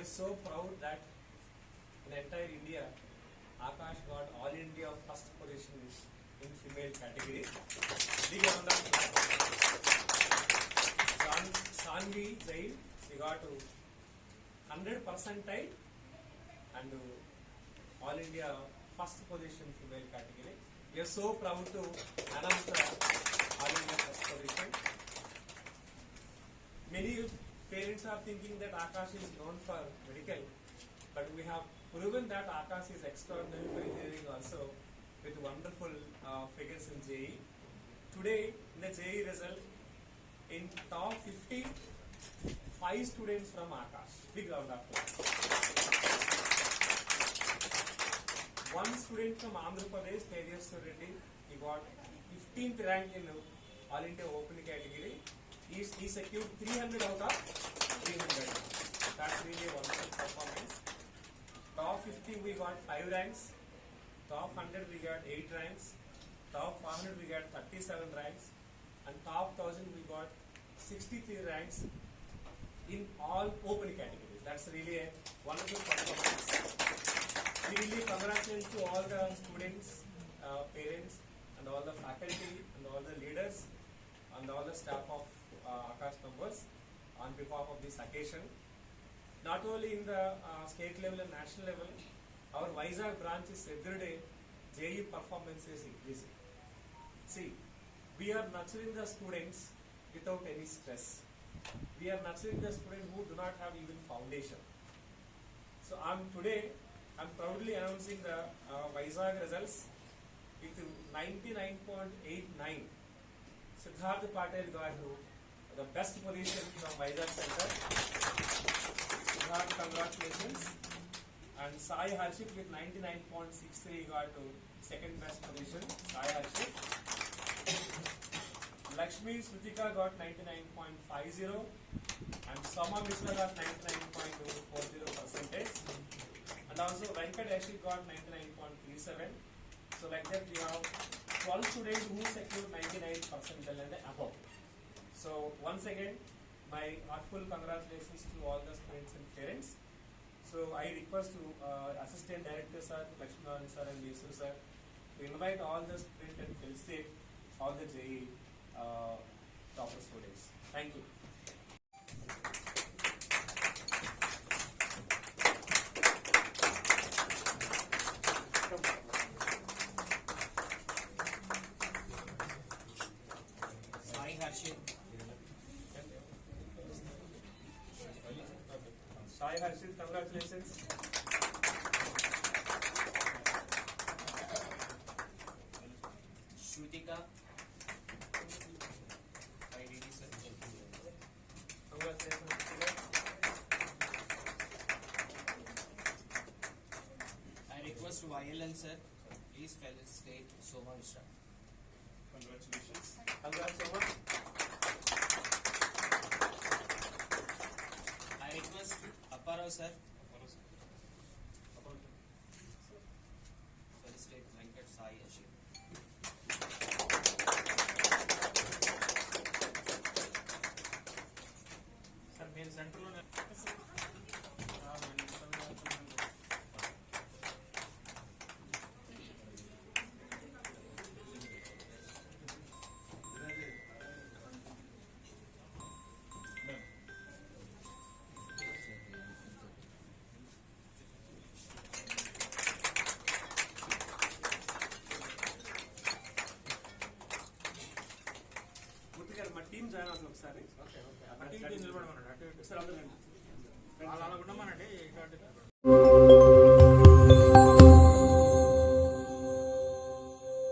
are so proud that in entire India, Akash got all India first position in female category. Big round of applause. Sanvi Zain, she got 100 percentile and all India first position female category. We are so proud to announce the all India first position. Many parents are thinking that Akash is known for medical, but we have proven that Akash is extraordinary for engineering also with wonderful figures in JEE. Today in the JEE result, in top 50, 5 students from Akash. Big round of applause. One student from Andhra Pradesh, Tejaswar Reddy, he got 15th rank in All India Open category. He secured 300 out of 300. That's really a wonderful performance. Top 50 we got 5 ranks. Top 100 we got 8 ranks. Top 500 we got 37 ranks. And top 1000 we got 63 ranks in all open categories. That's really a wonderful performance. We really congratulate to all the students, parents, and all the faculty, and all the leaders, and all the staff of Akash Numbers on behalf of this occasion. Not only in the state level and national level, our Vizag branch is every day JEE performance is increasing. See, we are nurturing the students without any stress. We are nurturing the students who do not have even foundation. So today I'm proudly announcing the Vizag results with 99.89. Siddharth Patel got the best position from Vizag Center. Siddharth, congratulations. And Sai Harshit with 99.63 got second best position. Sai Harshit. Lakshmi Srutika got 99.50 and Sama Mishra got 99.40%. And also Venkat Ashik got 99.37. So like that we have 12 students who secured 99% and above. So once again, my heartful congratulations to all the students and parents. So I request to Assistant Director Sir, Lakshman Sir and Yesu Sir to invite all the students and felicitate all the JEE topper students. Thank you. Sai Harshit. Sai Harshit, congratulations. Shrutika. I request YLL sir, please felicitate Soma Mishra. Congratulations. Congrats, Soma. I request Apparao sir, felicitate Venkat Sai Ashik. Sir, మీరు centre లో మా team join అవుతుంది ఒకసారి. నిలబడమన్నాడు అటు ఇటు. Sir అందరూ అలా ఉండమనండి ఇటు అటు